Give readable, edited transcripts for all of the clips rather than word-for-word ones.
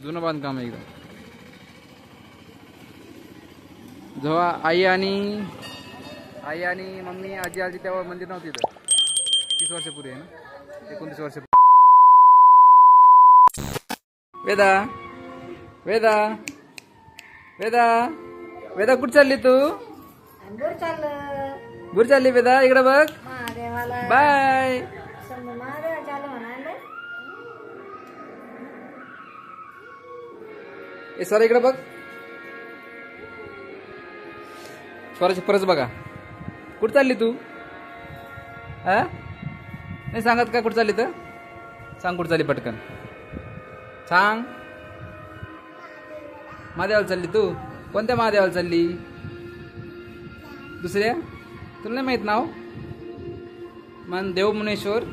जुनं बांधकाम आहे एकदम. जेव्हा आई आणि मम्मी आजी आजी तेव्हा मंदिर नव्हती इथं. 30 वर्षापूर्वी आहे ना, 29 वर्ष. वेदा वेदा वेदा वेदा कुठं चालली तू? गुर चालली वेदा, इकडं बघ. बाय. सर इकडे बघ. स्वराची परस बघा. कुठं चालली तू? हा नाही सांगत का कुठं चालली? तर सांग कुठं चालली पटकन सांग. महादेवाला चालली तू? कोणत्या महादेवाला चालली? दुसऱ्या? तुला नाही माहित नाव? मन देव मुनेश्वर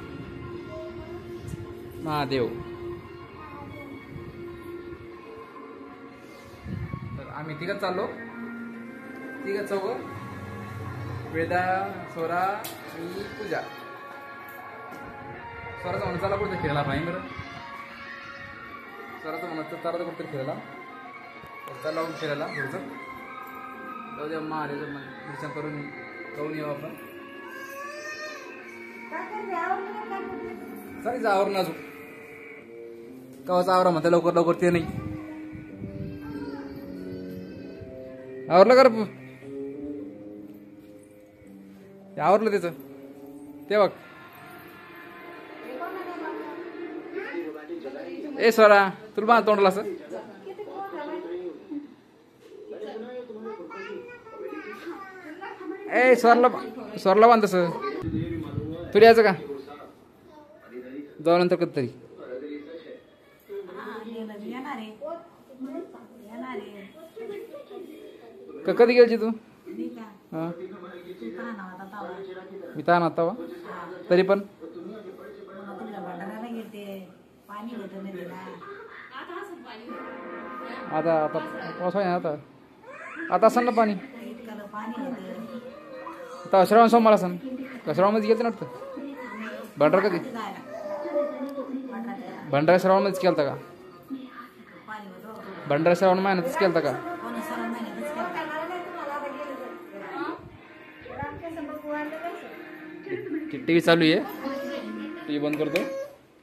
महादेव. तर आम्ही तिघच चाललो. तिघच चौघ. वेदा, स्वरा, मी, पूजा. स्वराचा म्हणून चाला कुठे फिरायला पाहिजे बरं. स्वराचं म्हणत चालला तर कुठे फिरायला. चालला लावून फिरायला थोडंसं. जाऊ द्या महादेवाचं दर्शन करून जाऊन येऊ आपण. चालेल आवरण अजून कवाचं आवरा म्हणते लवकर लवकर ते नाही आवरलं कर. आवरलं त्याचं ते बघ. ए स्वरा तुला बांध तोंडला असं. ए स्वरला बांध तसं. तुला यायचं का? जाऊ नंतर कधीतरी. कधी गेलची तू? हा मी ताण आता वा तरी पण आता आता पाऊस आहे ना. आता असं ना पाणी. आता श्रावण सोमवार असं श्रावणमध्ये गेलं ना वाटतं. भंडारा कधी? भंडारा श्रावणमध्येच केलता का? भंडारा श्रावण महिन्यातच केलता का? टीव्ही चालू आहे. टीव्ही बंद करतो.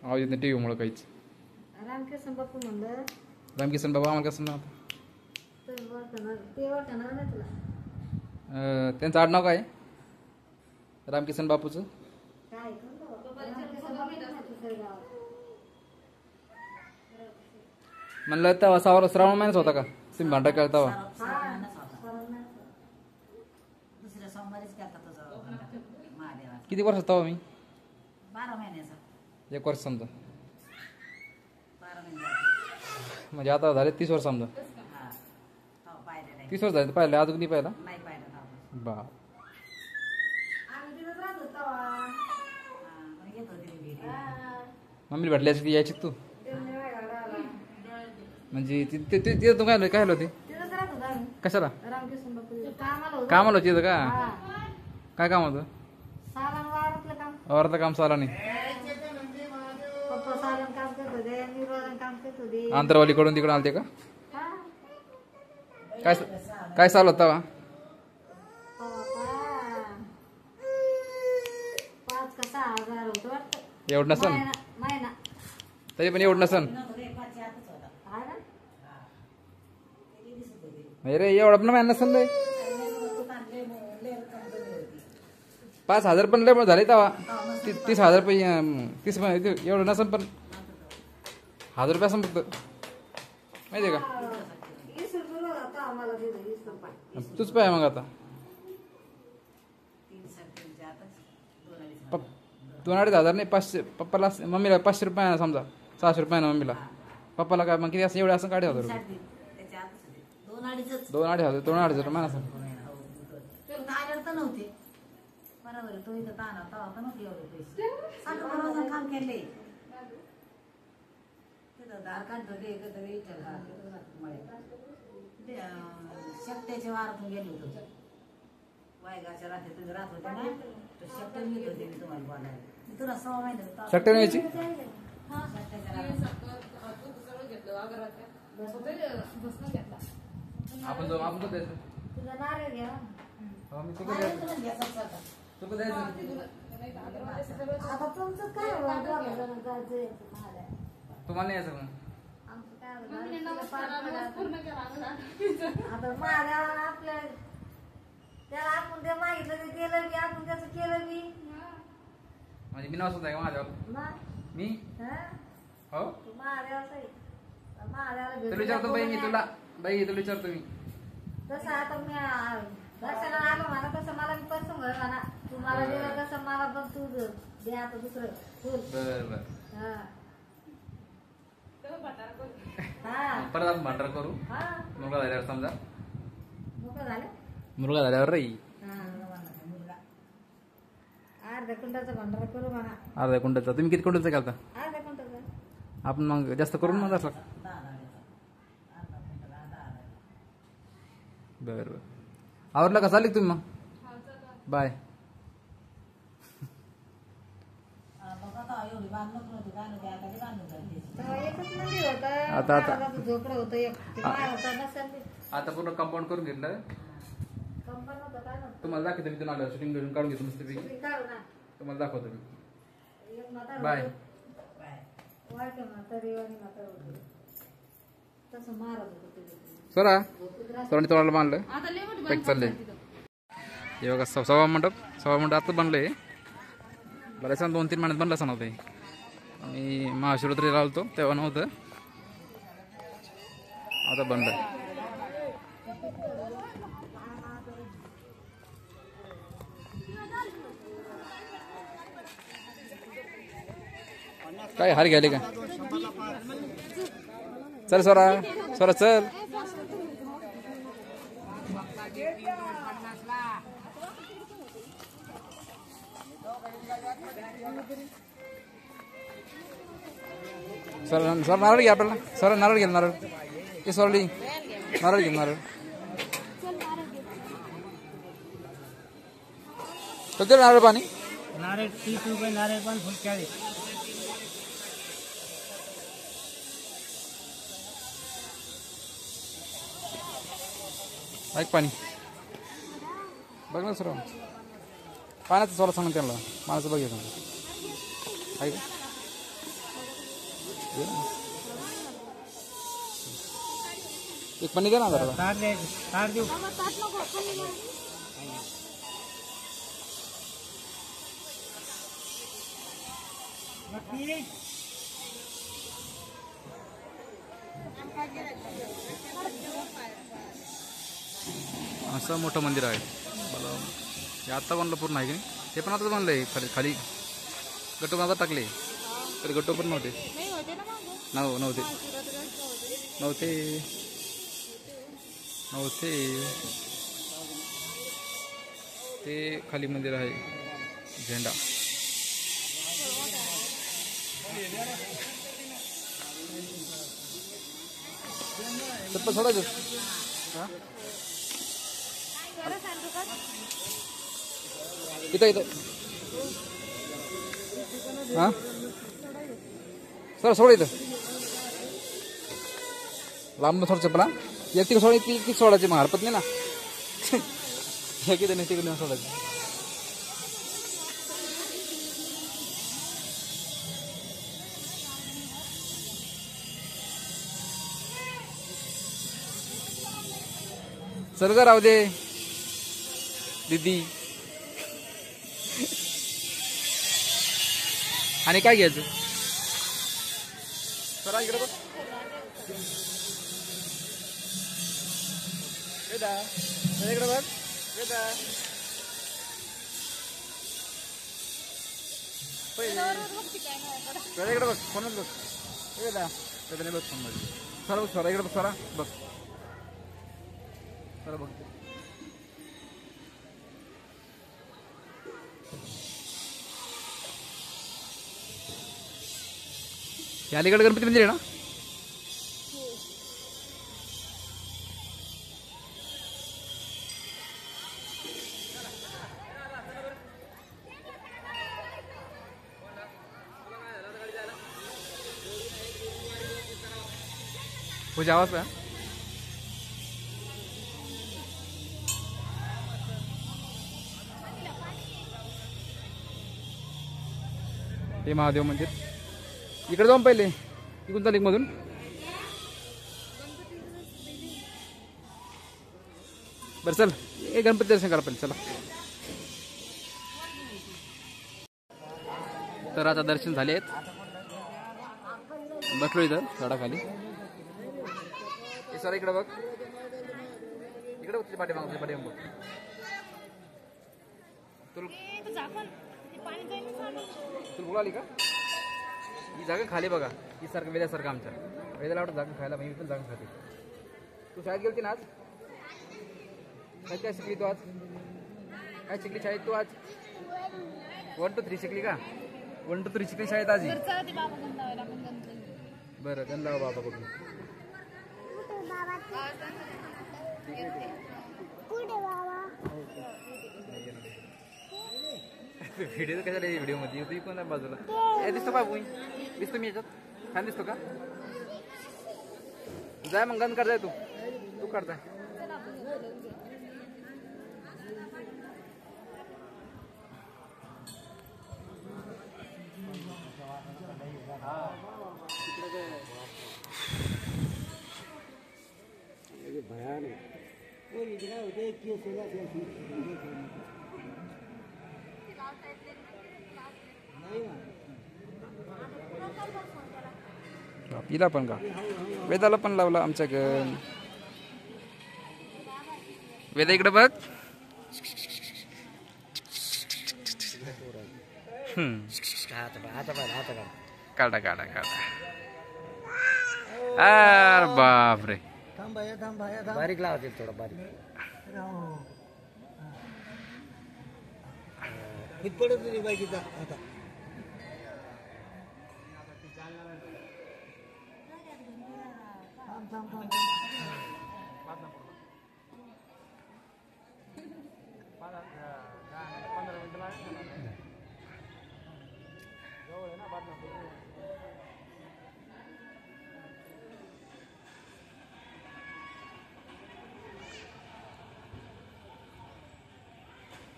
आवाज येत नाही टीव्ही मुळे काहीच. रामकिसन बाबा आम्हाला कसं नाव? त्यांचं आडनाव काय? रामकिसन बापूचं म्हणलं तेव्हा श्रावण महिन्याच होता का तुम्ही भांडा केला तेव्हा? किती वर्ष तेव्हा? मी 12 महिन्याचा. 1 वर्ष समजा. म्हणजे आता झाले 30 वर्ष समजा. 30 वर्ष झाले. पाहिले अजून नाही पाहिला बा. मम्मी भेटली अशी यायची तू म्हणजे तिथं तू काय होती? कशाला कामाला होती का? काय काम होतं? वावरातलं काम चाला नाही. आंतरवाली कडून तिकडे आलते का? काय चालू होता? एवढं नसन तरी पण एवढं नसन. अरे एवढं पण महिना नसन. 5,000 पण लय झाले तेव्हा. 30,000 रुपये 30 एवढं नसन पण 1,000 रुपये असं फक्त माहिती आहे का? तूच पाय मग आता 2-2.5 नाही 500. पप्पाला मम्मीला 500 रुपये समजा 600 रुपये ना मम्मीला. पप्पाला काय मग किती असं एवढे असं 1,500 रुपये. 2-2.5 रुपये असं. बरोबर तो इथं ताना तवा नव्हती एवढे पैसे. साखर काम केले तिथं दार काढतो ते कधी शेपट्याच्या वारातून गेले होते. वायगाच्या रात्री तुम्ही राहत होते ना तर शेपट्यात येत होते मी तुम्हाला बोलायला. मी तुला 6 महिने शेपट्याने यायची आपण जाऊ, आपण कुठं द्यायचं? तुझा नारळ घ्या. हो, मी तुला द्यायचं. तुला द्यायचं. आता तुमचं काय बरं जायचं महाराज. तुम्हाला नाही यायचं मग? आमचं काय आता महादेवाला आपल्या त्याला आपण ते मागितलं ते केलं बी, आपण त्याचं केलं बी. म्हणजे मी नवसत आहे का माझ्यावर? मी हो तू महादेवाचं आहे. महादेवाला तुला भेटून विचारतो बाई, मी जातो तुला बाई तुला विचारतो मी. तसं आता मी दर्शनाला आलो म्हणा तसं मला मी पसंत होय म्हणा. तू मला दिलं तसं मला पण तू दे आता दुसरं फुल. बर बर. हा परत आपण भांडार करू. हा मुलगा झाल्यावर समजा. मोकळं झालं. मुलगा झाल्यावर राही. मुलगा अर्ध्या कुंडाचा भंडारा करू म्हणा. अर्ध्या कुंडाचा. तुम्ही किती कुंडाचा घालता? अर्ध्या कुंडाचा. आपण मग जास्त करून मग असला. बर बर. आवडलं का? चालेल तुम्ही मग. बाय. एकच मंदिर होतं. आता- आता. महाराजाचं झोपडं होतं एक. ते महाराजा नसेल ते. आता पूर्ण कंपाऊंड करून घेतलं. कंपन होतं काय नव्हतं. तुम्हाला दाखवतो मी. तुम्ही आलं शूटिंग घेऊन काढून घेतो मस्त पैकी. तुम्ही काढू ना. तुम्हाला दाखवतो मी. एक म्हातारं बाय. होतं. वाटलं म्हातारी आणि म्हातारं होतं. तसं महाराज होतं ते. सोरा झोपेत राहत. सोराने तोंडाला बांधलं. पॅक चालले. हे बघा सभा मंडप. सभा मंडप आता बनलंय. बऱ्याच 2-3 महिन्यात बनलं असं नव्हतं. मी महाशिवरात्रीला आलतो तेव्हा नव्हतं. आता बनलं. काय हार घ्यायले का? चल सोरा सोरा चल. सर सर नारळ घ्या आपल्याला. सर नारळ घ्या. नारळ हे सोरली. नारळ घे. नारळ तर नारळ पाणी. नारळ 30 रुपये नारळ पण फुल 40. ऐक पाणी बघ ना सर. पाण्याचं सोला सांग त्यांना. पाण्याचं बघ. ऐक एक पाणी द्या ना जरा. ताट द्यायचं. ताट देऊ. असं मोठं मंदिर आहे. मला हे आत्ता बनलं पूर्ण आहे की नाही? ते पण आता बनलंय. खाली खाली गट्टू आता टाकले. तर गट्टू पण नव्हते. नव्हते नव्हते नव्हते. ते खाली मंदिर आहे. झेंडा चप्पल सोडायचं. हा इथं इथं. हा सर सोड इथं. लांब सोड चप्पला. एक तिकडे सोड. ती सोडायची मग हरपत नाही ना. एक इथं नाही तिकडे सोडायची. चल ग राहू दे दीदी. आणि काय घ्यायचं? सरा इकडे बघ. इकडे बघ. इकडे बघ. फोनच बघ. इकडे बघ फोन मध्ये. सरा बघ. सरा इकडे बघ. सरा बघ. सरा बघ. हे अलीकडे गणपती मंदिर आहे ना? पूजा आवाज पाय हे महादेव मंदिर इकडे जाऊन पहिले इकडून चाल मधून बरं चल हे गणपती दर्शन करा पहिले चला तर आता दर्शन झाले आहेत बसलो इथं झाडाखाली हे सर इकडे बघ इकडे बघ पाठीमाग बघ तुला तुला आली का ही जागा खाली बघा ही सारखं वेद्यासारखं आमच्या वेद्याला आवडत जागा खायला मी पण जागा खाते तू शाळेत गेलती ना आज काय शिकली तू आज काय शिकली शाळेत तू आज 1 to 3 शिकली का 1 to 3 शिकली शाळेत आज बरं गण लावा बाबा बघून व्हिडिओ कशाला व्हिडिओ मध्ये तू कोणा बाजूला दिसतो का भूमी दिसतो मी याच्यात छान दिसतो का जाय मग गण करताय तू करताय पिला पण का वेदाला पण लावला आमच्या गण वेदा इकडे बघ काढा काढा काढा अरे बापरे बारीक लावतील थोडा बारीक पडत नाही बाईक आता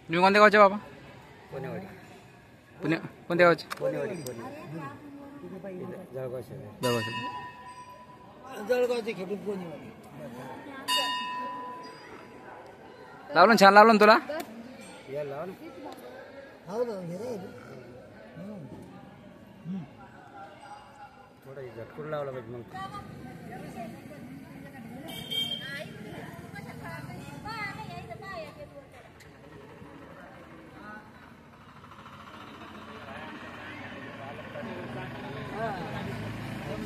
तुम्ही कोणत्या गावचे बाबा पुणेवाडी पुणे कोणत्या गावचे पुणेवाडी जळगावचे खेटून पुणेवाडी लावलं छान लावलं ना तुला या लाव ना थोडं झटकून लावलं पाहिजे मग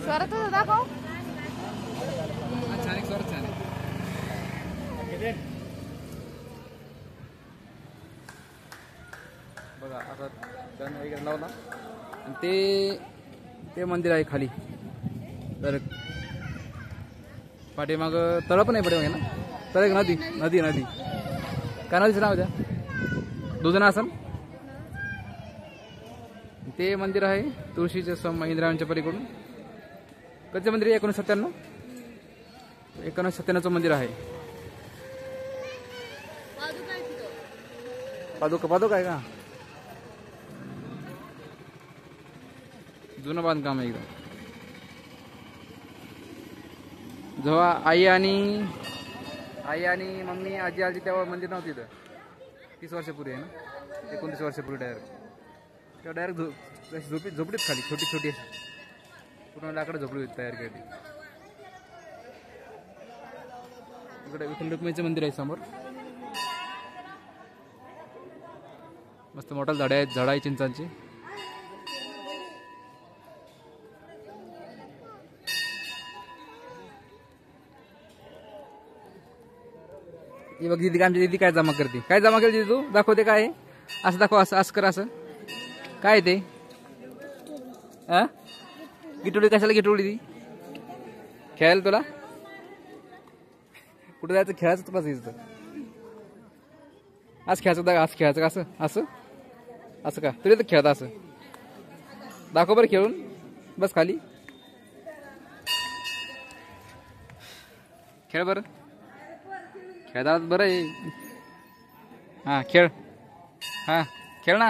स्वरात दाखव छान एक स्वरात छान बघा आता गण वगैरे लावला आणि ते मंदिर आहे खाली तर पाठीमाग तळ पण आहे पाठीमागे ना तळ नदी नदी नदी काय नदीचं नाव द्या दुधना असेल ते मंदिर आहे तुळशीच्या सम इंद्रायणच्या पलीकडून कधीचं मंदिर आहे 1997 मंदिर आहे पादुका आहे का जुनं बांधकाम आहे एकदम जेव्हा आई आणि मम्मी आजी आली तेव्हा मंदिर नव्हती इथं 30 वर्षापूर्वी आहे ना 29 वर्षापूर्वी डायरेक्ट तेव्हा डायरेक्ट झोपडीत खाली छोटी छोटी पूर्ण लाकडं झोपडी तयार केली इकडे विठ्ठल रुक्मिणीचं मंदिर आहे समोर मस्त मोठा झाड आहे चिंचांची ही बघ दीदी आमची दीदी काय जमा करते काय जमा केली तू दाखवते काय असं दाखव असं कर असं काय ते गिटोळी कशाला गिटोळी ती खेळायला तुला कुठे जायचं खेळायचं तुला आज खेळायचं असं खेळायचं का असं असं असं का तुला तर खेळता असं दाखव बरं खेळून बस खाली खेळ बरं खेळतात बरं आहे हां खेळ हां खेळ ना